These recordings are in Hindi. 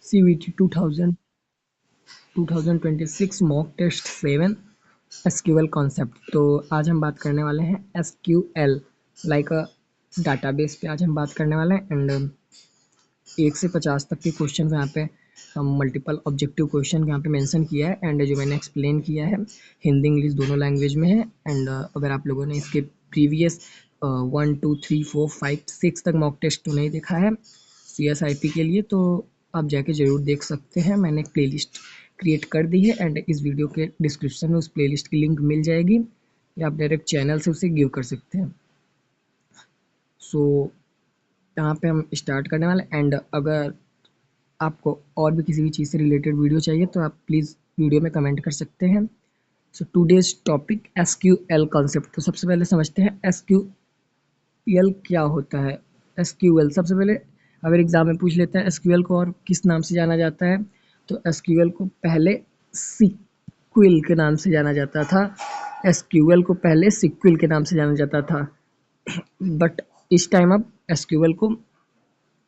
CVT 2026 mock test 7 SQL concept. तो आज हम बात करने वाले हैं एसक्यूएल लाइक अ डाटाबेस पे आज हम बात करने वाले हैं। एंड 1 से 50 तक के क्वेश्चन यहाँ पे हम मल्टीपल ऑब्जेक्टिव क्वेश्चन यहाँ पे मेंशन किया है। एंड जो मैंने एक्सप्लेन किया है हिंदी इंग्लिश दोनों लैंग्वेज में है। एंड अगर आप लोगों ने इसके प्रीवियस 1 2 3 4 5 6 तक मॉक टेस्ट नहीं देखा है CSIP के लिए, तो आप जाके ज़रूर देख सकते हैं। मैंने एक प्लेलिस्ट क्रिएट कर दी है एंड इस वीडियो के डिस्क्रिप्शन में उस प्लेलिस्ट की लिंक मिल जाएगी, या आप डायरेक्ट चैनल से उसे गिव कर सकते हैं। सो यहाँ पे हम स्टार्ट करने वाले। एंड अगर आपको और भी किसी भी चीज़ से रिलेटेड वीडियो चाहिए तो आप प्लीज़ वीडियो में कमेंट कर सकते हैं। So today's topic SQL concept. तो सबसे पहले समझते हैं एसक्यूएल क्या होता है। एसक्यूएल सबसे पहले अगर एग्जाम में पूछ लेते हैं एसक्यूएल को और किस नाम से जाना जाता है, तो एसक्यूएल को पहले सिक्विल के नाम से जाना जाता था। एसक्यूएल को पहले सिक्विल के नाम से जाना जाता था, बट इस टाइम अब एसक्यूएल को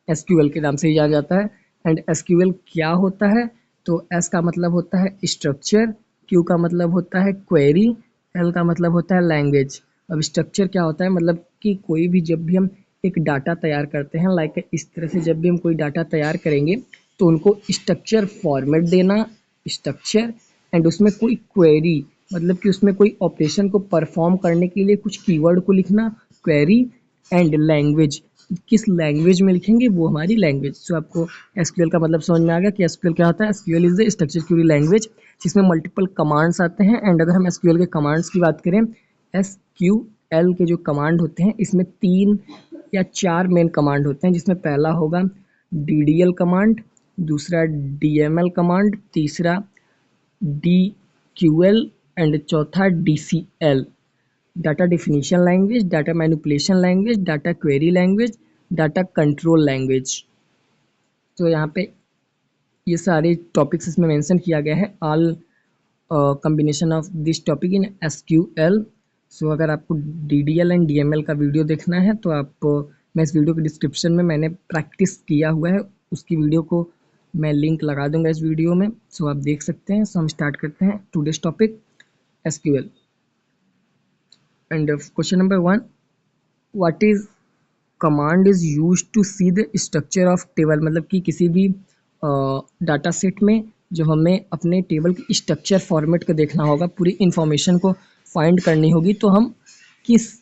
एसक्यूएल के नाम से ही जाना जाता है। एंड एसक्यूएल क्या होता है, तो एस का मतलब होता है स्ट्रक्चर, क्यू का मतलब होता है क्वेरी, एल का मतलब होता है लैंग्वेज। अब स्ट्रक्चर क्या होता है, मतलब कि कोई भी जब भी हम एक डाटा तैयार करते हैं लाइक इस तरह से जब भी हम कोई डाटा तैयार करेंगे तो उनको स्ट्रक्चर फॉर्मेट देना, स्ट्रक्चर, एंड उसमें कोई क्वेरी मतलब कि उसमें कोई ऑपरेशन को परफॉर्म करने के लिए कुछ कीवर्ड को लिखना, क्वेरी, एंड लैंग्वेज किस लैंग्वेज में लिखेंगे वो हमारी लैंग्वेज। सो आपको एसक्यूएल का मतलब समझ में आ गया कि एसक्यूएल क्या होता है। SQL is the structure query language जिसमें मल्टीपल कमांड्स आते हैं। एंड अगर हम एसक्यूएल के कमांड्स की बात करें, एसक्यूएल के जो कमांड होते हैं इसमें 3 या 4 मेन कमांड होते हैं, जिसमें पहला होगा DDL कमांड, दूसरा DML कमांड, तीसरा DQL एंड चौथा DCL। Data definition language, data manipulation language, data query language, data control language. तो यहाँ पे ये सारे टॉपिक्स इसमें मेंशन किया गया है, all combination of this topic in SQL. So अगर आपको DDL एंड DML का वीडियो देखना है तो आप मैं इस वीडियो के डिस्क्रिप्शन में मैंने प्रैक्टिस किया हुआ है, उसकी वीडियो को मैं लिंक लगा दूंगा इस वीडियो में, सो आप देख सकते हैं। सो हम स्टार्ट करते हैं today's topic SQL. And question number 1, what is command is use to see the structure of table. मतलब कि किसी भी डाटा सेट में जो हमें अपने टेबल की स्ट्रक्चर फॉर्मेट को देखना होगा, पूरी इंफॉर्मेशन को फाइंड करनी होगी, तो हम किस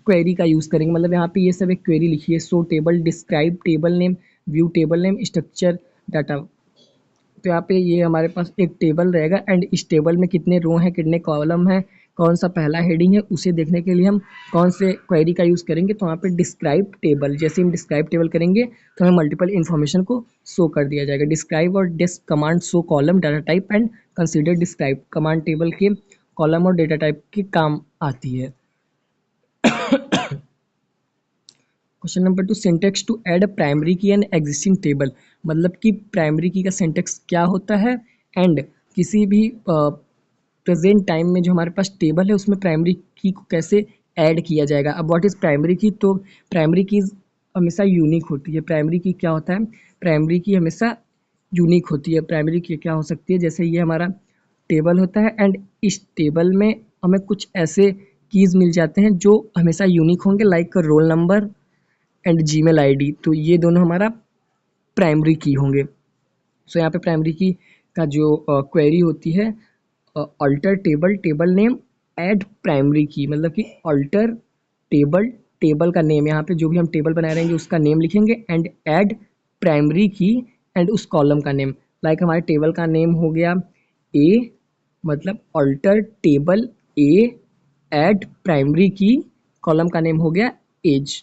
क्वेरी का यूज़ करेंगे। मतलब यहाँ पे ये सब एक क्वेरी लिखी है, सो table, describe table name, view table name, structure data. तो यहाँ पे ये हमारे पास एक टेबल रहेगा एंड इस टेबल में कितने रो हैं, कितने कॉलम हैं, कौन सा पहला हेडिंग है, उसे देखने के लिए हम कौन से क्वेरी का यूज़ करेंगे। तो यहाँ पे डिस्क्राइब टेबल, जैसे हम डिस्क्राइब टेबल करेंगे तो हमें मल्टीपल इन्फॉर्मेशन को शो कर दिया जाएगा। डिस्क्राइब और desc command show column data type and consider describe command table के कॉलम और डेटा टाइप के काम आती है। Question number 2, syntax to add a primary key and existing table. मतलब कि प्राइमरी की का सिंटेक्स क्या होता है एंड किसी भी प्रेजेंट टाइम में जो हमारे पास टेबल है उसमें प्राइमरी की को कैसे ऐड किया जाएगा। अब व्हाट इज़ प्राइमरी की, तो प्राइमरी की हमेशा यूनिक होती है। प्राइमरी की क्या होता है, प्राइमरी की हमेशा यूनिक होती है। प्राइमरी की क्या हो सकती है, जैसे ये हमारा टेबल होता है एंड इस टेबल में हमें कुछ ऐसे कीज़ मिल जाते हैं जो हमेशा यूनिक होंगे, like roll number and Gmail ID. तो ये दोनों हमारा प्राइमरी की होंगे। सो यहाँ पे प्राइमरी की का जो क्वेरी होती है, alter table table name add primary की, मतलब कि अल्टर टेबल टेबल का नेम, यहाँ पे जो भी हम टेबल बना रहेंगे उसका नेम लिखेंगे and add primary key and उस कॉलम का नेम। लाइक हमारे टेबल का नेम हो गया ए, मतलब alter table A add primary key, column का नेम हो गया एज,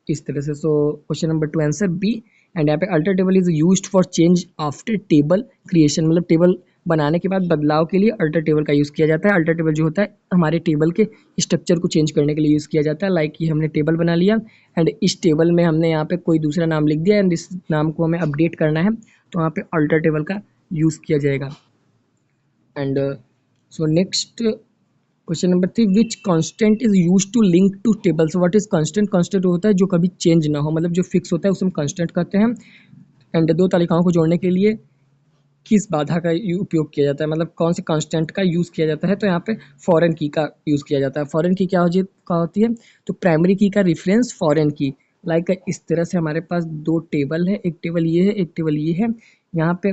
इस तरह से। So question number 2 answer B. And यहाँ पे alter table is used for change after table creation. मतलब टेबल बनाने के बाद बदलाव के लिए अल्टर टेबल का यूज़ किया जाता है। अल्टर टेबल जो होता है हमारे टेबल के स्ट्रक्चर को चेंज करने के लिए यूज़ किया जाता है। लाइक कि हमने टेबल बना लिया एंड इस टेबल में हमने यहाँ पे कोई दूसरा नाम लिख दिया एंड इस नाम को हमें अपडेट करना है, तो वहाँ पे अल्टर टेबल का यूज़ किया जाएगा। And so next question number 3, which constant is use to link two table. So what is constant, constant होता है जो कभी चेंज ना हो, मतलब जो फिक्स होता है उसे हम कांस्टेंट कहते हैं। एंड दो तालिकाओं को जोड़ने के लिए किस बाधा का उपयोग किया जाता है, मतलब कौन से कांस्टेंट का यूज़ किया जाता है, तो यहाँ पे फॉरेन की का यूज़ किया जाता है। फॉरेन की क्या होती है, तो प्राइमरी की का रेफरेंस फॉरेन की। लाइक इस तरह से हमारे पास दो टेबल है, एक टेबल ये है, एक टेबल ये है। यहाँ पे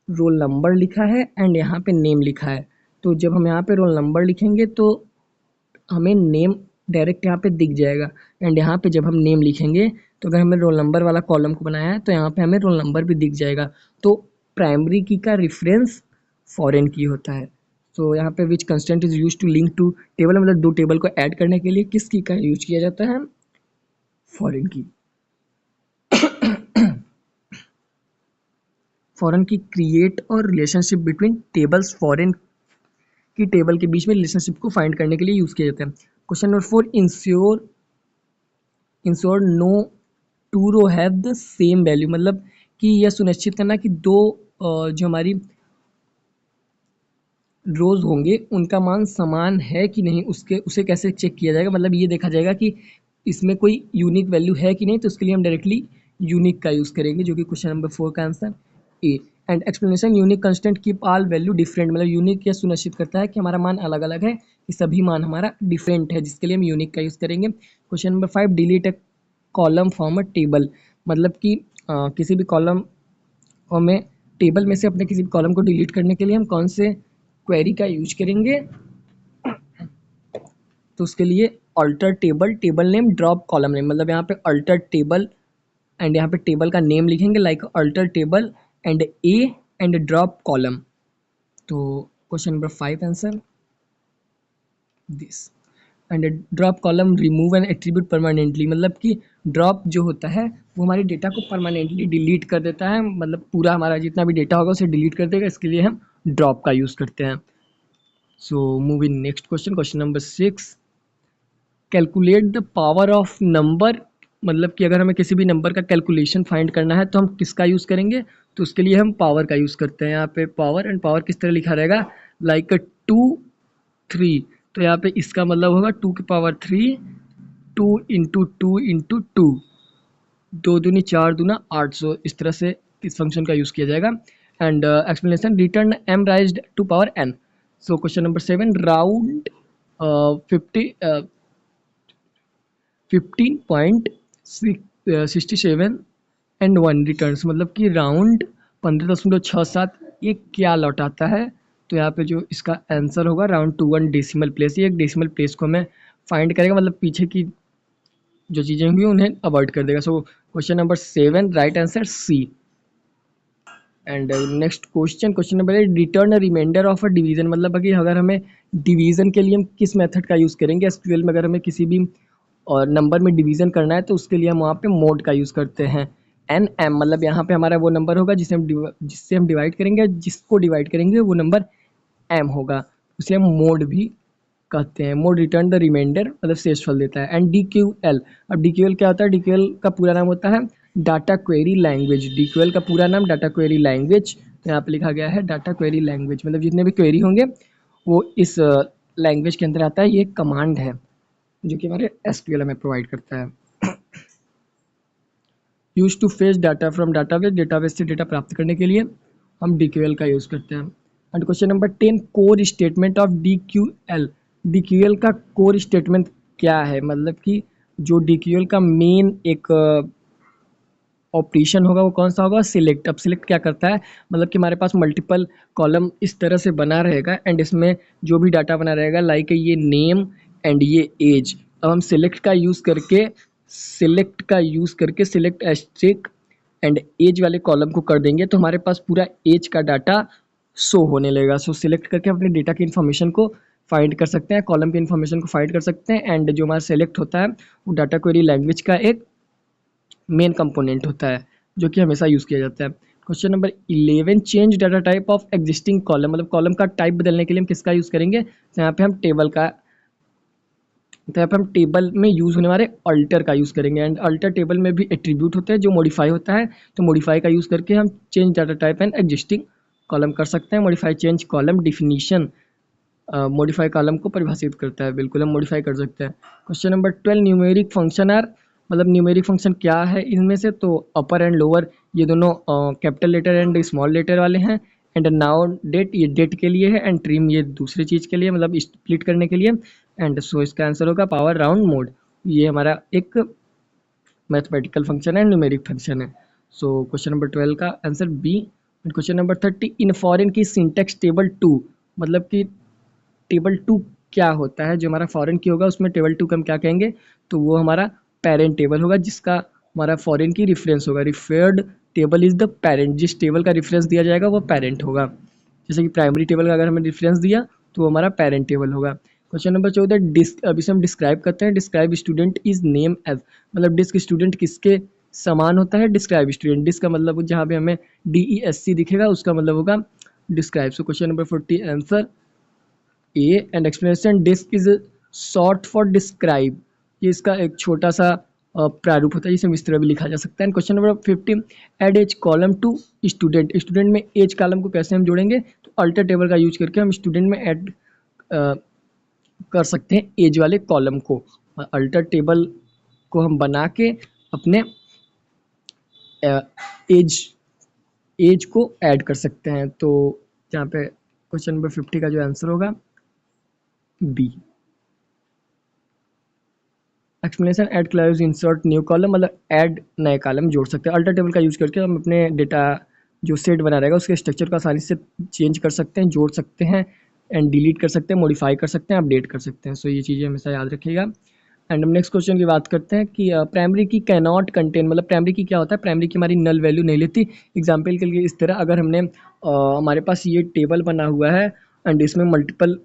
रोल नंबर लिखा है एंड यहाँ पे नेम लिखा है। तो जब हम यहाँ पे रोल नंबर लिखेंगे तो हमें नेम डायरेक्ट यहाँ पे दिख जाएगा, एंड यहाँ पे जब हम नेम लिखेंगे तो अगर हमें रोल नंबर वाला कॉलम को बनाया है तो यहाँ पे हमें रोल नंबर भी दिख जाएगा। तो प्राइमरी की का रेफरेंस फॉरेन की होता है। तो यहाँ पे which constant is use to link two table, मतलब दो टेबल को ऐड करने के लिए किस की का यूज किया जाता है, फॉरेन की। फॉरेन की क्रिएट और रिलेशनशिप बिटवीन टेबल्स, फॉरेन की टेबल के बीच में रिलेशनशिप को फाइंड करने के लिए यूज किया जाता है। Question number 4, ensure no two row have the same value, मतलब कि यह सुनिश्चित करना कि दो जो हमारी रोज होंगे उनका मान समान है कि नहीं, उसे कैसे चेक किया जाएगा, मतलब ये देखा जाएगा कि इसमें कोई यूनिक वैल्यू है कि नहीं। तो उसके लिए हम डायरेक्टली यूनिक का यूज़ करेंगे, जो कि क्वेश्चन नंबर 4 का answer A. And explanation, unique constant keep all value different, मतलब यूनिक यह सुनिश्चित करता है कि हमारा मान अलग अलग है, कि सभी मान हमारा डिफरेंट है, जिसके लिए हम यूनिक का यूज़ करेंगे। Question number 5, delete A column from a table, मतलब कि किसी भी कॉलम में टेबल में से अपने किसी भी कॉलम को डिलीट करने के लिए हम कौन से क्वेरी का यूज करेंगे, तो उसके लिए alter table, table name, drop column name, मतलब यहाँ पे अल्टर टेबल एंड यहाँ पे टेबल का नेम लिखेंगे, like alter table and A and drop column. तो question number 5 answer this. And drop column remove an attribute permanently, मतलब कि ड्रॉप जो होता है वो हमारे डेटा को परमानेंटली डिलीट कर देता है, मतलब पूरा हमारा जितना भी डेटा होगा उसे डिलीट कर देगा, इसके लिए हम ड्रॉप का यूज़ करते हैं। So move in next question, question number 6, calculate the power of number, मतलब कि अगर हमें किसी भी नंबर का कैलकुलेशन फाइंड करना है तो हम किसका यूज़ करेंगे, तो उसके लिए हम पावर का यूज़ करते हैं। यहाँ पे पावर, एंड पावर किस तरह लिखा रहेगा, लाइक 2 3, तो यहाँ पे इसका मतलब होगा 2 की पावर 3, 2 इंटू 2 इंटू 2, 2 दूनी 4 दूना 8, सो इस तरह से इस फंक्शन का यूज़ किया जाएगा। And explanation, return m raised to power n। So question number 7, round 15.67 and 1 returns, मतलब कि राउंड 15.67 ये क्या लौटाता है, तो यहाँ पे जो इसका आंसर होगा राउंड 21 डेसिमल प्लेस, ये एक डेसिमल प्लेस को हमें फाइंड करेगा, मतलब पीछे की जो चीज़ें होंगी उन्हें अवॉइड कर देगा। So question number 7 right answer C. And next question, question number 8, return reminder of a division, मतलब कि अगर हमें डिवीजन के लिए हम किस मेथड का यूज़ करेंगे, एसक्यूएल में अगर हमें किसी भी और नंबर में डिवीजन करना है तो उसके लिए हम वहाँ पे मोड का यूज़ करते हैं। एन एम, मतलब यहाँ पे हमारा वो नंबर होगा जिससे हम डिवाइड करेंगे, जिसको डिवाइड करेंगे वो नंबर एम होगा, उसे हम मोड भी कहते हैं। मोड रिटर्न द रिमाइंडर, मतलब शेषफल देता है। एंड डी क्यू एल, अब डी क्यू एल क्या होता है, डी क्यू एल का पूरा नाम होता है data query language, D Q L का पूरा नाम डाटा क्वेरी लैंग्वेज, तो यहाँ पे लिखा गया है डाटा क्वेरी लैंग्वेज, मतलब जितने भी क्वेरी होंगे वो इस लैंग्वेज के अंदर आता है। ये कमांड है जो कि हमारे एसक्यूएल में प्रोवाइड करता है। Use to fetch data from database, database से डेटा प्राप्त करने के लिए हम डीक्यूएल का यूज़ करते हैं। And question number 10, core statement of DQL, DQL का कोर स्टेटमेंट क्या है, मतलब कि जो डीक्यूएल का मेन एक ऑपरेशन होगा वो कौन सा होगा, सिलेक्ट। अब सिलेक्ट क्या करता है, मतलब कि हमारे पास मल्टीपल कॉलम इस तरह से बना रहेगा एंड इसमें जो भी डाटा बना रहेगा, लाइक ये नेम एंड ये एज, अब हम सिलेक्ट का यूज़ करके सिलेक्ट एस्ट्रिक एंड एज वाले कॉलम को कर देंगे तो हमारे पास पूरा एज का डाटा शो होने लगेगा। सो सिलेक्ट करके अपने डेटा की इन्फॉर्मेशन को फाइंड कर सकते हैं, कॉलम की इन्फॉर्मेशन को फाइंड कर सकते हैं, एंड जो हमारा सेलेक्ट होता है वो डाटा क्वेरी लैंग्वेज का एक मेन कंपोनेंट होता है जो कि हमेशा यूज़ किया जाता है। Question number 11, change data type of existing column, मतलब कॉलम का टाइप बदलने के लिए हम किसका यूज़ करेंगे, तो यहाँ पे हम टेबल में यूज़ होने वाले अल्टर का यूज़ करेंगे। एंड अल्टर टेबल में भी एट्रीब्यूट होते हैं जो मॉडिफाई होता है, तो मॉडिफाई का यूज़ करके हम change data type and existing column कर सकते हैं। Modify change column definition modify column को परिभाषित करता है, बिल्कुल हम मॉडिफाई कर सकते हैं। Question number 12, numeric function are मतलब न्यूमेरिक फंक्शन क्या है इनमें से, तो अपर एंड लोअर ये दोनों capital letter and small letter वाले हैं। एंड नाउ डेट, ये डेट के लिए है, एंड ट्रिम ये दूसरी चीज़ के लिए, मतलब स्प्लिट करने के लिए। एंड सो इसका आंसर होगा पावर राउंड मोड। ये हमारा एक मैथमेटिकल फंक्शन है, न्यूमेरिक फंक्शन है। सो क्वेश्चन नंबर 12 का answer B. And question number 30, in foreign key syntax table 2, मतलब कि टेबल 2 क्या होता है, जो हमारा फॉरेन की होगा उसमें टेबल 2 का हम क्या कहेंगे, तो वो हमारा पेरेंट टेबल होगा, जिसका हमारा फॉरेन की रेफरेंस होगा। Referred table is the parent, जिस टेबल का रेफरेंस दिया जाएगा वो पेरेंट होगा। जैसे कि प्राइमरी टेबल का अगर हमें रेफरेंस दिया तो वो हमारा पेरेंट टेबल होगा। क्वेश्चन नंबर 14, डिस्क, अभी से हम डिस्क्राइब करते हैं। Describe student is name as, मतलब डिस्क स्टूडेंट किसके समान होता है, डिस्क्राइब स्टूडेंट। डिस्क का मतलब जहाँ पे हमें DESC दिखेगा उसका मतलब होगा describe. So question number 40 answer A. And explanation, desc is short for describe, ये इसका एक छोटा सा प्रारूप होता है, जिसे हम इस तरह भी लिखा जा सकता है। Question number 50, add age column to student, student में एज कॉलम को कैसे हम जोड़ेंगे, तो अल्टर टेबल का यूज करके हम स्टूडेंट में ऐड कर सकते हैं एज वाले कॉलम को। अल्टर टेबल को हम बना के अपने एज एज को ऐड कर सकते हैं। तो यहाँ पे क्वेश्चन नंबर 50 का जो आंसर होगा B. Explanation, add clause insert new column, मतलब ऐड नए कॉलम जोड़ सकते हैं। अल्टर टेबल का यूज करके हम अपने डेटा जो सेट बना रहेगा उसके स्ट्रक्चर को आसानी से चेंज कर सकते हैं, जोड़ सकते हैं, एंड डिलीट कर सकते हैं, मॉडिफाई कर सकते हैं, अपडेट कर सकते हैं। सो ये चीज़ें हमेशा याद रखिएगा। एंड हम नेक्स्ट क्वेश्चन की बात करते हैं कि प्राइमरी की कैनॉट कंटेन, मतलब प्राइमरी की क्या होता है, प्राइमरी की हमारी नल वैल्यू नहीं लेती। एग्जाम्पल के लिए इस तरह, अगर हमने हमारे पास ये टेबल बना हुआ है एंड इसमें मल्टीपल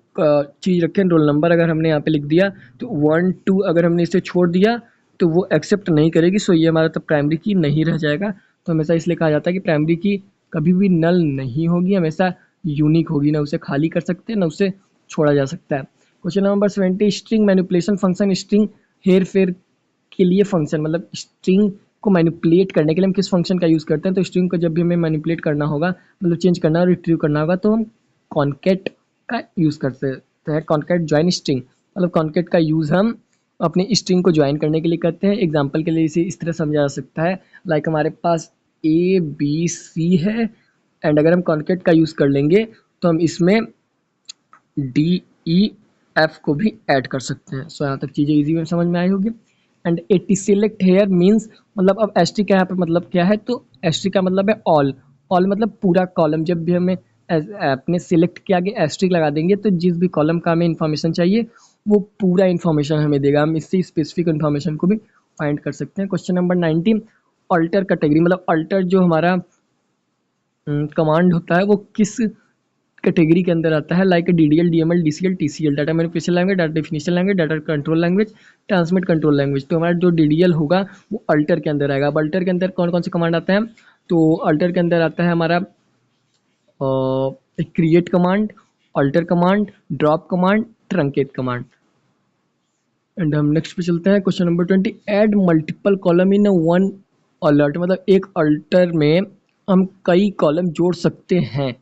चीज़ रखें, रोल नंबर अगर हमने यहाँ पे लिख दिया तो 1 2 अगर हमने इसे छोड़ दिया तो वो एक्सेप्ट नहीं करेगी। सो ये हमारा तो प्राइमरी की नहीं रह जाएगा। तो हमेशा इसलिए कहा जाता है कि प्राइमरी की कभी भी नल नहीं होगी, हमेशा यूनिक होगी, ना उसे खाली कर सकते हैं ना उसे छोड़ा जा सकता है। Question number 70, string manipulation function, string हेर फेर के लिए फंक्शन, मतलब स्ट्रिंग को मैनिपुलेट करने के लिए हम किस फंक्शन का यूज़ करते हैं, तो स्ट्रिंग को जब भी हमें मैनिपुलेट करना होगा, मतलब चेंज करना और रिट्रीव करना होगा, तो हम कॉन्केट का यूज़ करते हैं। कॉन्केट ज्वाइन स्ट्रिंग, मतलब कॉन्केट का यूज़ हम अपनी स्ट्रिंग को ज्वाइन करने के लिए करते हैं। एग्जाम्पल के लिए इसे इस तरह समझा जा सकता है, लाइक हमारे पास ABC है एंड अगर हम कॉन्केट का यूज़ कर लेंगे तो हम इसमें DEF को भी ऐड कर सकते हैं। सो यहाँ तक चीज़ें इजी में समझ में आई होगी। And at select here means, मतलब अब एस्ट्रिक का यहाँ पे मतलब क्या है, तो एस्ट्रिक का मतलब है ऑल। ऑल मतलब पूरा कॉलम, जब भी हमें अपने सिलेक्ट के आगे एस्ट्रिक लगा देंगे तो जिस भी कॉलम का हमें इन्फॉर्मेशन चाहिए वो पूरा इन्फॉर्मेशन हमें देगा। हम इससे स्पेसिफिक इन्फॉर्मेशन को भी फाइंड कर सकते हैं। क्वेश्चन नंबर 19, अल्टर कैटेगरी, मतलब अल्टर जो हमारा कमांड होता है वो किस कैटेगरी के अंदर आता है, like DDL, DML, DCL, TCL, data manipulation language, data definition language, data control language, transmit control language. तो हमारा जो DDL होगा वो अल्टर के अंदर आएगा। अब अल्टर के अंदर कौन कौन से कमांड आते हैं, तो अल्टर के अंदर आता है हमारा create command, alter command, drop command, truncate command. And हम नेक्स्ट पे चलते हैं। Question number 20, add multiple column in one alert, मतलब एक अल्टर में हम कई कॉलम जोड़ सकते हैं।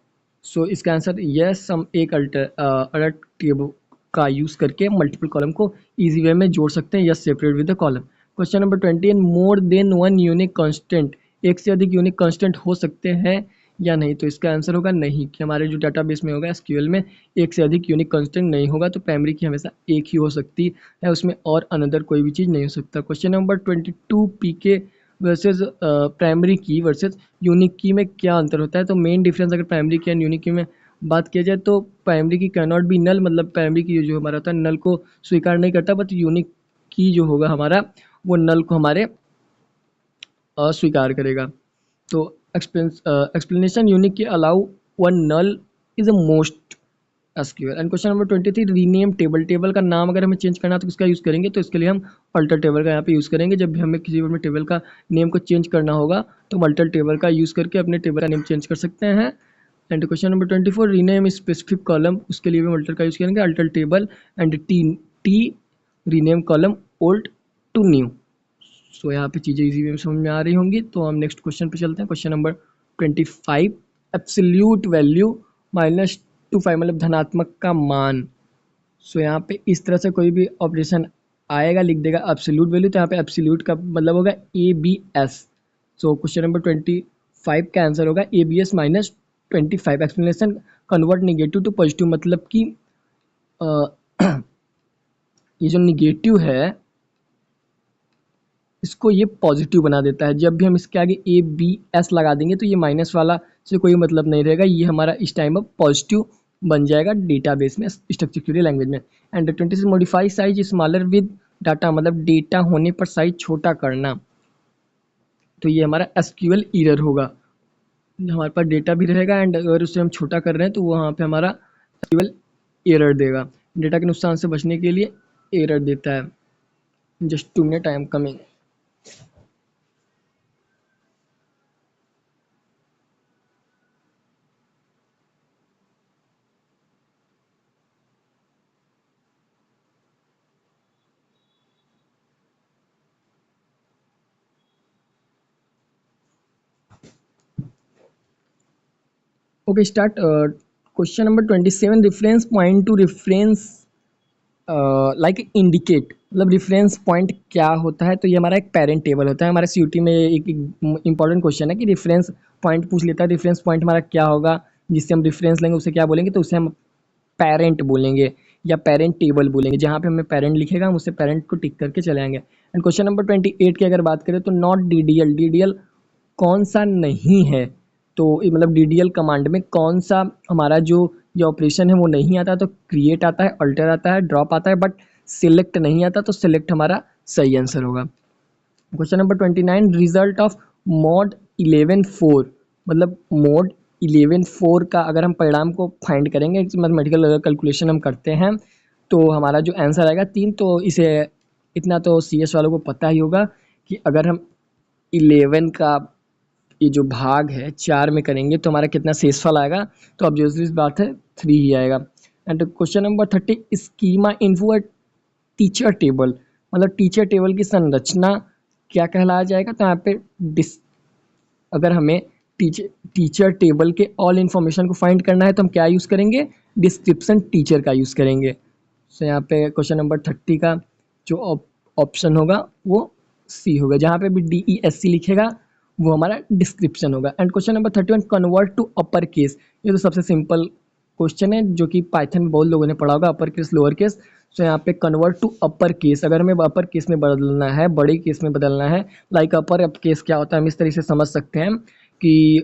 सो इसका आंसर यस, हम एक अलर्ट टेबल का यूज़ करके मल्टीपल कॉलम को इजी वे में जोड़ सकते हैं, yes separate with the column. Question number 20, more than one unique constant, एक से अधिक यूनिक कांस्टेंट हो सकते हैं या नहीं, तो इसका आंसर होगा नहीं, कि हमारे जो डाटाबेस में होगा SQL में एक से अधिक यूनिक कांस्टेंट नहीं होगा। तो प्राइमरी की हमेशा एक ही हो सकती है, उसमें और अनदर कोई भी चीज़ नहीं हो सकता। Question number 22, PK versus primary की वर्सेज यूनिक की में क्या अंतर होता है, तो मेन डिफरेंस अगर प्राइमरी की एंड यूनिक की में बात किया जाए तो प्राइमरी की कैन नॉट बी नल, मतलब प्राइमरी की जो हमारा होता है नल को स्वीकार नहीं करता, बट यूनिक की जो होगा हमारा वो नल को हमारे अस्वीकार करेगा। तो explanation, unique key allow one null is a most SQL। And question number 23, rename table, table का नाम अगर हमें चेंज करना है तो किसका यूज़ करेंगे, तो इसके लिए हम अल्टर टेबल का यहाँ पे यूज़ करेंगे। जब भी हमें किसी भी टेबल का नेम को चेंज करना होगा तो हम अल्टर टेबल का यूज़ करके अपने टेबल का नेम चेंज कर सकते हैं। And question number 24, rename specific column, उसके लिए भी अल्टर का यूज़ करेंगे, alter table. And T rename column old to new. So यहाँ पे चीज़ें इजी वे में समझ में आ रही होंगी। तो हम नेक्स्ट क्वेश्चन पे चलते हैं। क्वेश्चन नंबर 25, एब्सोल्यूट वैल्यू -25, मतलब धनात्मक का मान। सो यहाँ पे इस तरह से कोई भी ऑपरेशन आएगा लिख देगा एब्सोल्यूट वैल्यू, तो यहाँ पे एब्सोल्यूट का मतलब होगा ABS। सो क्वेश्चन नंबर 25 का आंसर होगा ABS minus 25। Explanation, convert negative to positive, मतलब कि ये जो निगेटिव है इसको ये पॉजिटिव बना देता है। जब भी हम इसके आगे ABS लगा देंगे तो ये माइनस वाला से कोई मतलब नहीं रहेगा, ये हमारा इस टाइम अब पॉजिटिव बन जाएगा डेटाबेस में, स्ट्रक्चर क्वेरी लैंग्वेज में। And 26 modify size smaller with data, मतलब डेटा होने पर साइज छोटा करना। तो ये हमारा एसक्यूएल एरर होगा, हमारे पास डेटा भी रहेगा एंड अगर उसे हम छोटा कर रहे हैं तो वहाँ पे हमारा एसक्यूएल एरर देगा। डेटा के नुकसान से बचने के लिए एरर देता है। Just 2 minute, I am coming. Okay start. Question number 27, reference point two reference like indicate, मतलब रेफरेंस पॉइंट क्या होता है? तो ये हमारा एक पेरेंट टेबल होता है। हमारे सीयूटी में एक इंपॉर्टेंट क्वेश्चन है कि रेफरेंस पॉइंट पूछ लेता है, रेफरेंस पॉइंट हमारा क्या होगा, जिससे हम रेफरेंस लेंगे उसे क्या बोलेंगे? तो उसे हम पेरेंट बोलेंगे या पेरेंट टेबल बोलेंगे। जहाँ पे हमें पेरेंट लिखेगा हम उससे पेरेंट को टिक करके चले आएंगे। एंड क्वेश्चन नंबर 28 की अगर बात करें तो नॉट DDL, DDL कौन सा नहीं है? तो मतलब DDL कमांड में कौन सा हमारा जो ये ऑपरेशन है वो नहीं आता? तो क्रिएट आता है, अल्टर आता है, ड्रॉप आता है, बट सिलेक्ट नहीं आता। तो सिलेक्ट हमारा सही आंसर होगा। Question number 29, result of mod 11.4, मतलब मॉड 11.4 का अगर हम परिणाम को फाइंड करेंगे, मैथमेटिकल कैलकुलेशन हम करते हैं, तो हमारा जो आंसर आएगा 3। तो इसे इतना तो CS वालों को पता ही होगा कि अगर हम 11 का ये जो भाग है 4 में करेंगे तो हमारा कितना शेषफल आएगा? तो अब जो इस बात है 3 ही आएगा। And question number 30, schema info teacher table, मतलब टीचर टेबल की संरचना क्या कहलाया जाएगा? तो यहाँ पे अगर हमें टीचर टेबल के ऑल इन्फॉर्मेशन को फाइंड करना है तो हम क्या यूज़ करेंगे? डिस्क्रिप्शन टीचर का यूज़ करेंगे। सो यहाँ पे क्वेश्चन नंबर 30 का जो ऑप्शन होगा वो C होगा। जहाँ पे भी DESC लिखेगा वो हमारा डिस्क्रिप्शन होगा। And question number 31, convert to upper case, ये तो सबसे सिंपल क्वेश्चन है जो कि पाइथन में बहुत लोगों ने पढ़ा होगा, अपर केस लोअर केस। सो यहाँ पे कन्वर्ट टू अपर केस, अगर हमें अपर केस में बदलना है, बड़े केस में बदलना है, लाइक अपर केस क्या होता है हम इस तरीके से समझ सकते हैं कि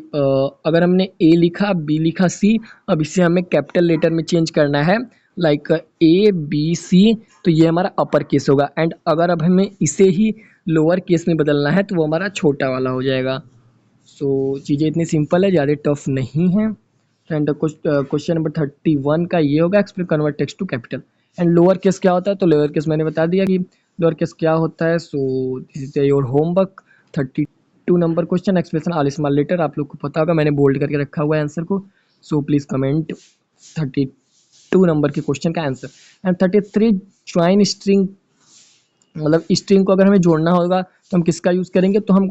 अगर हमने A लिखा, B लिखा, C, अब इसे हमें कैपिटल लेटर में चेंज करना है, लाइक ABC, तो ये हमारा अपर केस होगा। एंड अगर अब हमें इसे ही लोअर केस में बदलना है तो वो हमारा छोटा वाला हो जाएगा। सो चीज़ें इतनी सिंपल है, ज़्यादा टफ नहीं है। एंड क्वेश्चन नंबर 31 का ये होगा, explain convert text to capital. And lower case क्या होता है? तो लोअर केस मैंने बता दिया कि लोअर केस क्या होता है। So this is your homework. 32 number question, expression all small letter, आप लोग को पता होगा, मैंने बोल्ड करके रखा हुआ है आंसर को। सो प्लीज़ कमेंट 32 नंबर के क्वेश्चन का आंसर। एंड 33, ज्वाइन स्ट्रिंग, मतलब स्ट्रिंग को अगर हमें जोड़ना होगा तो हम किसका यूज़ करेंगे? तो हम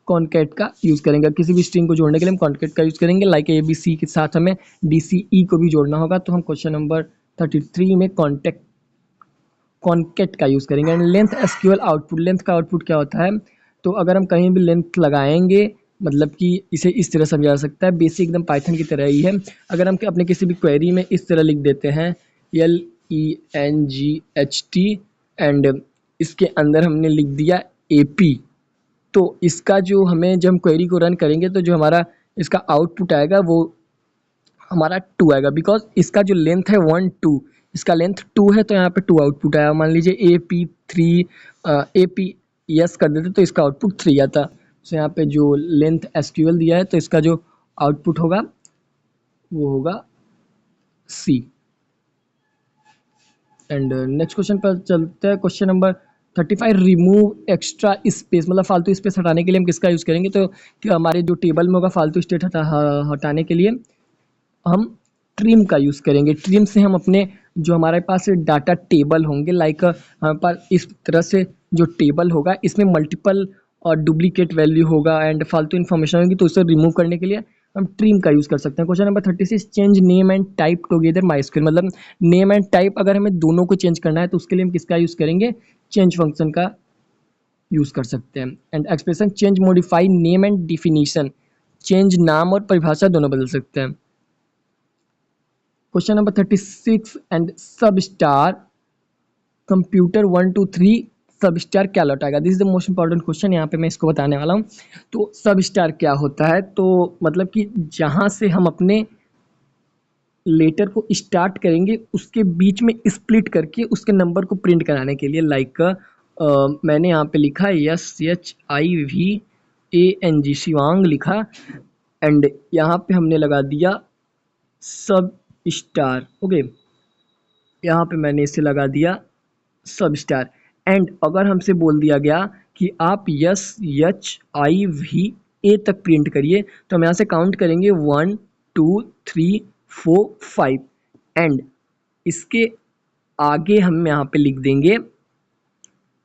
कॉन्केट का यूज़ करेंगे। किसी भी स्ट्रिंग को जोड़ने के लिए हम कॉन्केट का यूज़ करेंगे, लाइक ABC के साथ हमें DCE को भी जोड़ना होगा तो हम क्वेश्चन नंबर 33 में कॉन्केट का यूज़ करेंगे। And length SQL output, length का आउटपुट क्या होता है? तो अगर हम कहीं भी लेंथ लगाएंगे, मतलब कि इसे इस तरह समझा जा सकता है, बेसिक एकदम पाइथन की तरह ही है। अगर हम अपने किसी भी क्वेरी में इस तरह लिख देते हैं LENGHT एंड इसके अंदर हमने लिख दिया AP, तो इसका जो हमें जब हम क्वेरी को रन करेंगे तो जो हमारा इसका आउटपुट आएगा वो हमारा 2 आएगा, बिकॉज इसका जो लेंथ है 1 2, इसका लेंथ 2 है तो यहाँ पे 2 आउटपुट आया। मान लीजिए AP3 AP यस कर देते तो इसका आउटपुट 3 आता। तो यहाँ पे जो लेंथ SQL दिया है तो इसका जो आउटपुट होगा वो होगा C। एंड नेक्स्ट क्वेश्चन पर चलते हैं। Question number 35, remove extra space, मतलब फालतू स्पेस हटाने के लिए हम किसका यूज़ करेंगे? तो कि हमारे जो टेबल में होगा फालतू स्टेट हटाने के लिए हम ट्रिम का यूज़ करेंगे। ट्रिम से हम अपने जो हमारे पास डाटा टेबल होंगे, लाइक हमारे पास इस तरह से जो टेबल होगा इसमें मल्टीपल और डुप्लीकेट वैल्यू होगा एंड फालतू इन्फॉर्मेशन होगी, तो उसे रिमूव करने के लिए हम ट्रिम का यूज़ कर सकते हैं। Question number 36, change name and type together my square, मतलब नेम एंड टाइप अगर हमें दोनों को चेंज करना है तो उसके लिए हम किसका यूज़ करेंगे? चेंज फंक्शन का यूज कर सकते हैं। And expression change modify name and definition, change नाम और परिभाषा दोनों बदल सकते हैं। Question number 36 and sub star computer 1 2 3 sub star क्या लौटाएगा। This is the most important question, यहाँ पे मैं इसको बताने वाला हूँ। तो सब स्टार क्या होता है, तो मतलब कि जहाँ से हम अपने लेटर को स्टार्ट करेंगे उसके बीच में स्प्लिट करके उसके नंबर को प्रिंट कराने के लिए, लाइक मैंने यहाँ पे लिखा SHIVANG शिवांग लिखा, एंड यहाँ पे हमने लगा दिया सब स्टार। ओके, यहाँ पे मैंने इसे लगा दिया सब स्टार। एंड अगर हमसे बोल दिया गया कि आप SHIVA तक प्रिंट करिए, तो हम यहाँ से काउंट करेंगे 1 2 3 4 5, एंड इसके आगे हम यहाँ पे लिख देंगे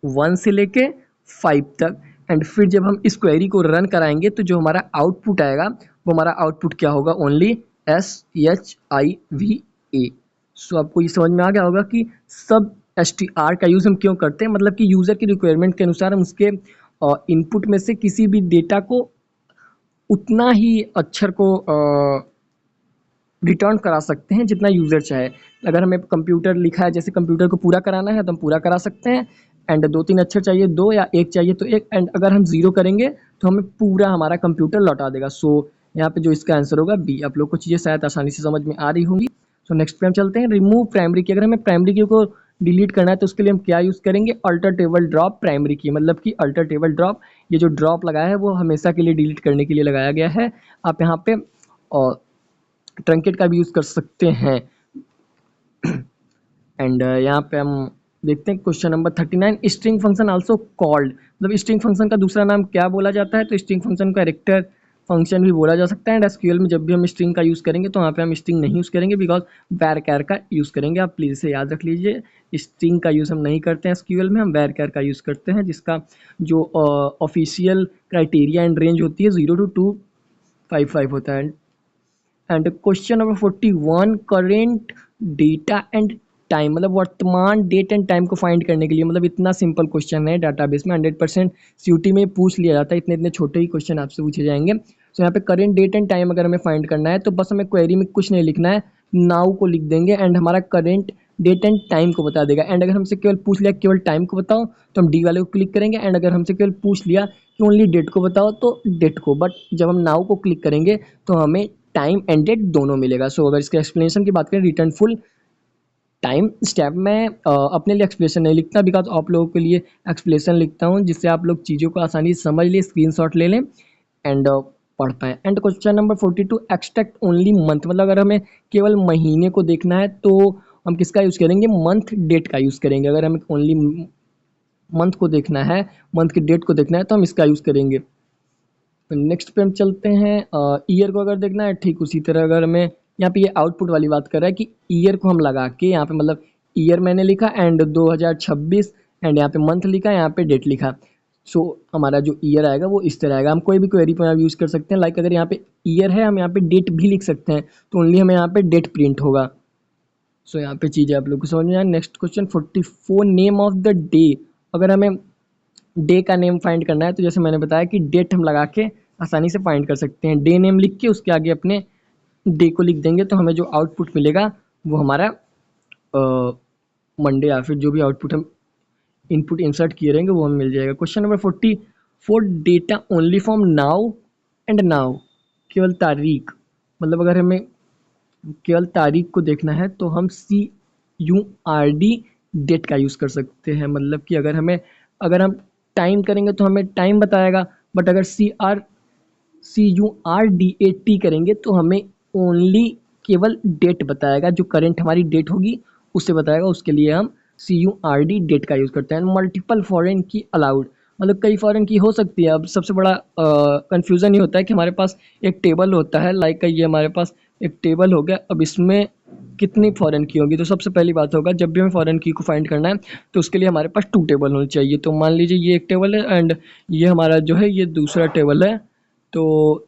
1 से लेके 5 तक। एंड फिर जब हम इस क्वेरी को रन कराएंगे तो जो हमारा आउटपुट आएगा वो हमारा आउटपुट क्या होगा, ओनली SHIVA। सो आपको ये समझ में आ गया होगा कि सब STR का यूज़ हम क्यों करते हैं, मतलब कि यूज़र की रिक्वायरमेंट के अनुसार हम उसके इनपुट में से किसी भी डेटा को उतना ही अक्षर को रिटर्न करा सकते हैं जितना यूज़र चाहे। अगर हमें कंप्यूटर लिखा है, जैसे कंप्यूटर को पूरा कराना है तो हम पूरा करा सकते हैं, एंड 2 3 अक्षर चाहिए 2, या 1 चाहिए तो 1, एंड अगर हम 0 करेंगे तो हमें पूरा हमारा कंप्यूटर लौटा देगा। सो यहाँ पे जो इसका आंसर होगा बी। आप लोग को चीज़ें शायद आसानी से समझ में आ रही होंगी। सो नेक्स्ट पे हम चलते हैं, रिमूव प्राइमरी की। अगर हमें प्राइमरी की को डिलीट करना है तो उसके लिए हम क्या यूज़ करेंगे, अल्टर टेबल ड्रॉप प्राइमरी की। मतलब कि अल्टर टेबल ड्रॉप, ये जो ड्रॉप लगाया है वो हमेशा के लिए डिलीट करने के लिए लगाया गया है। आप यहाँ पे और ट्रंकेट का भी यूज़ कर सकते हैं। एंड यहाँ पे हम देखते हैं question number 39, string function also called. मतलब स्ट्रिंग फंक्शन का दूसरा नाम क्या बोला जाता है, तो स्ट्रिंग फंक्शन को कैरेक्टर फंक्शन भी बोला जा सकता है। एंड एसक्यूएल में जब भी हम स्ट्रिंग का यूज़ करेंगे तो वहाँ पे हम स्ट्रिंग नहीं यूज़ करेंगे, बिकॉज वैरचर का यूज़ करेंगे। आप प्लीज़ इसे याद रख लीजिए, स्ट्रिंग का यूज़ हम नहीं करते हैं एसक्यूएल में, हम वैरचर का यूज़ करते हैं, जिसका जो ऑफिशियल क्राइटेरिया एंड रेंज होती है 0 to 255 होता है। And question number 41, current data and time, मतलब वर्तमान डेट एंड टाइम को फाइंड करने के लिए, मतलब इतना सिंपल क्वेश्चन है, डाटाबेस में 100% सीयूटी में पूछ लिया जाता है, इतने इतने छोटे ही क्वेश्चन आपसे पूछे जाएंगे। तो यहाँ पे करेंट डेट एंड टाइम अगर हमें फाइंड करना है तो बस हमें क्वेरी में कुछ नहीं लिखना है, नाउ को लिख देंगे एंड हमारा करेंट डेट एंड टाइम को बता देगा। एंड अगर हमसे केवल पूछ लिया केवल टाइम को बताओ तो हम डी वाले को क्लिक करेंगे, एंड अगर हमसे केवल पूछ लिया कि ओनली डेट को बताओ तो डेट को। बट जब हम नाउ को क्लिक करेंगे तो हमें टाइम एंड डेट दोनों मिलेगा। सो अगर इसके एक्सप्लेनेशन की बात करें, रिटर्न फुल टाइम स्टेप में अपने लिए एक्सप्लेनेशन नहीं लिखता, बिकॉज आप लोगों के लिए एक्सप्लेनेशन लिखता हूँ जिससे आप लोग चीज़ों को आसानी से समझ लिए, स्क्रीनशॉट ले लें एंड पढ़ पाएँ। And question number 42, extract only month, मतलब अगर हमें केवल महीने को देखना है तो हम किसका यूज़ करेंगे, मंथ डेट का यूज़ करेंगे। अगर हमें ओनली मंथ को देखना है, मंथ की डेट को देखना है तो हम इसका यूज़ करेंगे। नेक्स्ट पे हम चलते हैं, ईयर को अगर देखना है ठीक उसी तरह, अगर हमें यहाँ पे ये आउटपुट वाली बात कर रहा है कि ईयर को हम लगा के यहाँ पे, मतलब ईयर मैंने लिखा एंड 2026, एंड यहाँ पे मंथ लिखा, यहाँ पे डेट लिखा। सो हमारा जो ईयर आएगा वो इस तरह आएगा। हम कोई भी क्वेरी पर आप यूज़ कर सकते हैं, लाइक अगर यहाँ पे ईयर है हम यहाँ पे डेट भी लिख सकते हैं, तो ओनली हमें यहाँ पे डेट प्रिंट होगा। सो यहाँ पे चीज़ें आप लोग को समझ में आए। Next question 44, name of the day. अगर हमें डे का नेम फाइंड करना है तो जैसे मैंने बताया कि डेट हम लगा के आसानी से फाइंड कर सकते हैं। डे नेम लिख के उसके आगे अपने डे को लिख देंगे तो हमें जो आउटपुट मिलेगा वो हमारा मंडे या फिर जो भी आउटपुट हम इनपुट इंसर्ट किए रहेंगे वो हमें मिल जाएगा। Question number 44, data only from now and now, केवल तारीख, मतलब अगर हमें केवल तारीख को देखना है तो हम CURD डेट का यूज़ कर सकते हैं। मतलब कि अगर हम टाइम करेंगे तो हमें टाइम बताएगा, बट अगर CURDAT करेंगे तो हमें ओनली केवल डेट बताएगा, जो करंट हमारी डेट होगी उससे बताएगा। उसके लिए हम CURD डेट का यूज़ करते हैं। मल्टीपल फॉरेन की अलाउड, मतलब कई फॉरेन की हो सकती है। अब सबसे बड़ा कन्फ्यूज़न ये होता है कि हमारे पास एक टेबल होता है, लाइक ये हमारे पास एक टेबल हो गया, अब इसमें कितनी फॉरेन की होगी। तो सबसे पहली बात होगा, जब भी हमें फॉरेन की को फाइंड करना है तो उसके लिए हमारे पास 2 टेबल होनी चाहिए। तो मान लीजिए ये एक टेबल है एंड ये हमारा जो है ये दूसरा टेबल है, तो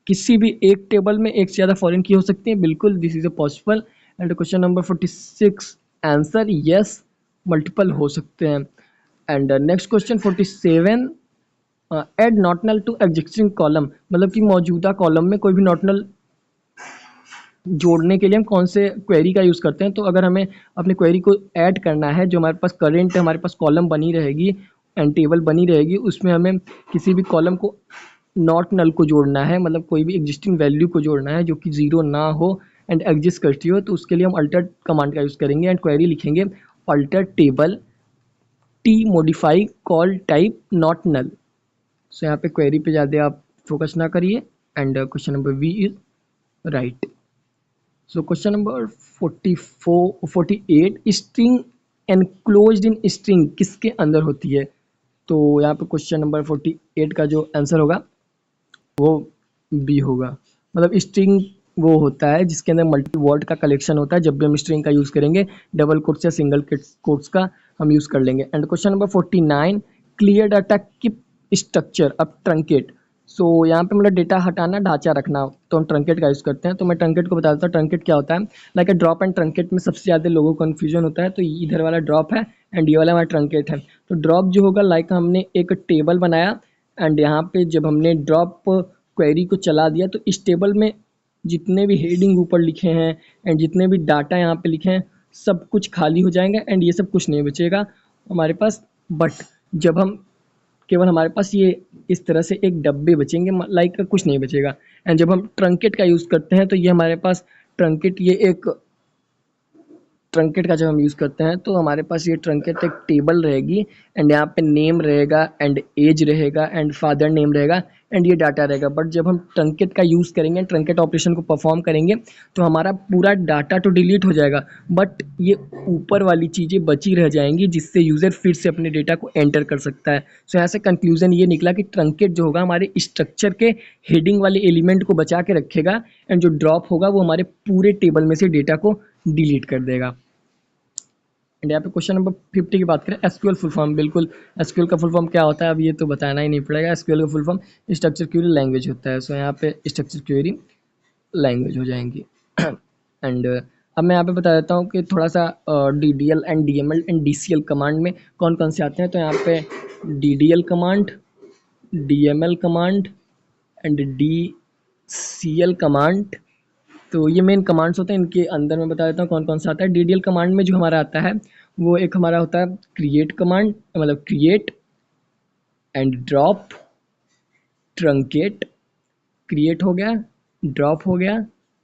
किसी भी एक टेबल में एक से ज़्यादा फॉरेन की हो सकती है, बिल्कुल this is a possible. And question number 46, answer yes, multiple हो सकते हैं। And next question 47, add not null to existing column, मतलब कि मौजूदा कॉलम में कोई भी नॉट नल जोड़ने के लिए हम कौन से क्वेरी का यूज़ करते हैं। तो अगर हमें अपने क्वेरी को ऐड करना है, जो हमारे पास करेंट हमारे पास कॉलम बनी रहेगी एंड टेबल बनी रहेगी, उसमें हमें किसी भी कॉलम को नॉट नल को जोड़ना है, मतलब कोई भी एग्जिस्टिंग वैल्यू को जोड़ना है जो कि ज़ीरो ना हो एंड एग्जिस्ट करती हो, तो उसके लिए हम अल्टर कमांड का यूज़ करेंगे एंड क्वेरी लिखेंगे alter table T modify col type not null. So यहाँ पे क्वेरी पे ज़्यादा आप फोकस ना करिए and question number V is right. So question number 48, string enclosed in string किसके अंदर होती है। तो यहाँ पे क्वेश्चन नंबर 48 का जो आंसर होगा वो बी होगा। मतलब स्ट्रिंग वो होता है जिसके अंदर मल्टी वर्ड का कलेक्शन होता है। जब भी हम स्ट्रिंग का यूज़ करेंगे डबल कोट्स या सिंगल कोट्स का हम यूज़ कर लेंगे। And question number 49, clear data keep structure अब ट्रंकेट। सो यहाँ पे मतलब डेटा हटाना ढांचा रखना, तो हम ट्रंकेट का यूज़ करते हैं। तो मैं ट्रंकेट को बता देता हूँ ट्रंकेट क्या होता है। लाइक ड्रॉप एंड ट्रंकेट में सबसे ज़्यादा लोगों को कन्फ्यूजन होता है। तो इधर वाला ड्रॉप है एंड ये वाला हमारा ट्रंकेट है। तो ड्रॉप जो होगा, लाइक हमने एक टेबल बनाया एंड यहाँ पे जब हमने ड्रॉप क्वेरी को चला दिया तो इस टेबल में जितने भी हेडिंग ऊपर लिखे हैं एंड जितने भी डाटा यहाँ पे लिखे हैं सब कुछ खाली हो जाएंगे एंड ये सब कुछ नहीं बचेगा हमारे पास। बट जब हम केवल हमारे पास ये इस तरह से एक डब्बे बचेंगे, लाइक कुछ नहीं बचेगा। एंड जब हम ट्रंकेट का यूज़ करते हैं तो ये हमारे पास ट्रंकेट, ये एक ट्रंकेट का जब हम यूज़ करते हैं तो हमारे पास ये ट्रंकेट एक टेबल रहेगी एंड यहाँ पे नेम रहेगा एंड एज रहेगा एंड फादर नेम रहेगा एंड ये डाटा रहेगा। बट जब हम ट्रंकेट का यूज़ करेंगे, ट्रंकेट ऑपरेशन को परफॉर्म करेंगे, तो हमारा पूरा डाटा तो डिलीट हो जाएगा बट ये ऊपर वाली चीज़ें बची रह जाएंगी जिससे यूज़र फिर से अपने डेटा को एंटर कर सकता है। सो यहाँ से कंक्लूजन ये निकला कि ट्रंकेट जो होगा हमारे स्ट्रक्चर के हेडिंग वाले एलिमेंट को बचा के रखेगा एंड जो ड्रॉप होगा वो हमारे पूरे टेबल में से डेटा को डिलीट कर देगा। एंड यहाँ पे क्वेश्चन नंबर 50 की बात करें, एसक्यूएल फुल फॉर्म। बिल्कुल, एसक्यूएल का फुल फॉर्म क्या होता है अब ये तो बताना ही नहीं पड़ेगा। एसक्यूएल का full form structure query language होता है। सो यहाँ पे स्ट्रक्चर क्वेरी लैंग्वेज हो जाएंगी। एंड अब मैं यहाँ पे बता देता हूँ कि थोड़ा सा DDL and DML and DCL command में कौन कौन से आते हैं। तो यहाँ पे DDL command, DML command and DCL command, तो ये मेन कमांड्स होते हैं। इनके अंदर मैं बता देता हूँ कौन कौन सा आता है। DDL कमांड में जो हमारा आता है वो एक हमारा होता है क्रिएट कमांड, मतलब create and drop truncate. Create हो गया, ड्रॉप हो गया,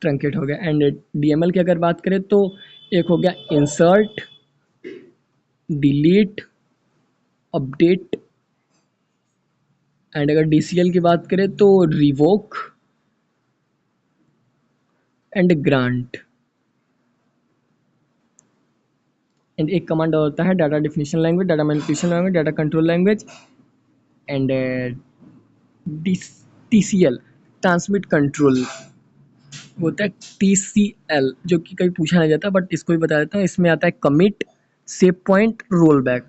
ट्रंकेट हो गया। एंड DML की अगर बात करें तो एक हो गया इंसर्ट, डिलीट, अपडेट। एंड अगर DCL की बात करें तो रिवोक एंड ग्रांट। एंड एक कमांड होता है data definition language, data manipulation language, data control language and TCL transmit control होता है। TCL जो कि कभी पूछा नहीं जाता बट इसको भी बता देता हूँ। इसमें आता है commit, save point, roll back.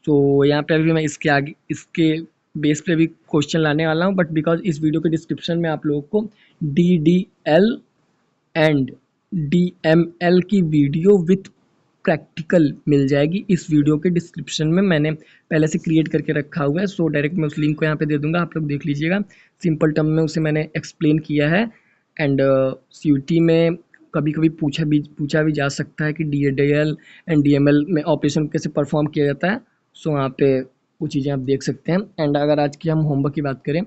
तो यहाँ पे अभी मैं इसके आगे इसके बेस पे भी क्वेश्चन लाने वाला हूँ बट बिकॉज इस वीडियो के डिस्क्रिप्शन में आप लोगों को DDL एंड DML की वीडियो विथ प्रैक्टिकल मिल जाएगी। इस वीडियो के डिस्क्रिप्शन में मैंने पहले से क्रिएट करके रखा हुआ है। सो डायरेक्ट मैं उस लिंक को यहाँ पे दे दूंगा, आप लोग देख लीजिएगा। सिंपल टर्म में उसे मैंने एक्सप्लेन किया है। एंड CUT में कभी कभी पूछा भी जा सकता है कि DDL एंड DML में ऑपरेशन कैसे परफॉर्म किया जाता है। सो वहाँ पे वो चीज़ें आप देख सकते हैं। एंड अगर आज की हम होमवर्क की बात करें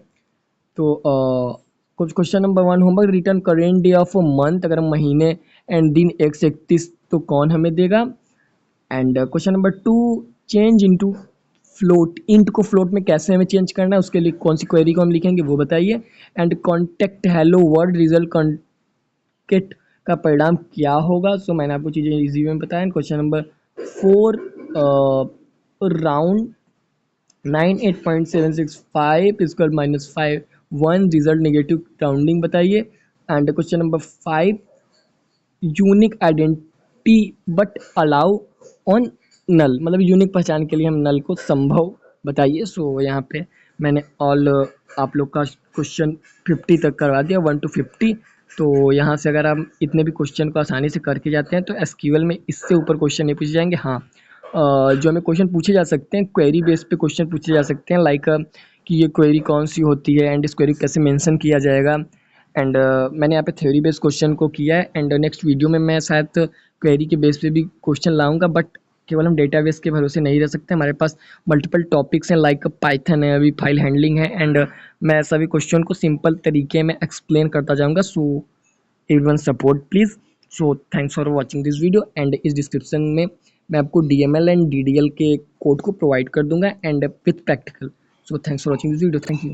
तो कुछ question number 1 homework, return current day of month. अगर हम महीने एंड दिन 1 से 31 तो कौन हमें देगा। And question number 2, change into float. Int को फ्लोट में कैसे हमें चेंज करना है, उसके लिए कौन सी क्वेरी को हम लिखेंगे वो बताइए। And contact hello word result contact का परिणाम क्या होगा। सो मैंने आपको चीज़ें इजी में बताया। Question number 4, round 98.765 equal -5 1 result negative rounding बताइए। And question number 5, unique identity but allow on null, मतलब यूनिक पहचान के लिए हम नल को संभव बताइए। सो यहाँ पे मैंने ऑल आप लोग का क्वेश्चन 50 तक करवा दिया, 1 to 50। तो यहाँ से अगर आप इतने भी क्वेश्चन को आसानी से करके जाते हैं तो SQL में इससे ऊपर क्वेश्चन नहीं पूछे जाएंगे। हाँ, जो हमें क्वेश्चन पूछे जा सकते हैं, क्वेरी बेस पे क्वेश्चन पूछे जा सकते हैं, लाइक कि ये क्वेरी कौन सी होती है एंड इस क्वेरी को कैसे मेंशन किया जाएगा। एंड मैंने यहाँ पे थ्योरी बेस्ड क्वेश्चन को किया है, एंड नेक्स्ट वीडियो में मैं शायद क्वेरी के बेस पे भी क्वेश्चन लाऊंगा, बट केवल हम डेटाबेस के भरोसे नहीं रह सकते। हमारे पास मल्टीपल टॉपिक्स हैं, लाइक पाइथन है, अभी फाइल हैंडलिंग है, एंड मैं सभी क्वेश्चन को सिंपल तरीके में एक्सप्लेन करता जाऊँगा। So everyone support please. So thanks for watching this video, and इस डिस्क्रिप्शन में मैं आपको DML एंड DDL के कोड को प्रोवाइड कर दूंगा and with practical. So thanks for watching this video, thank you.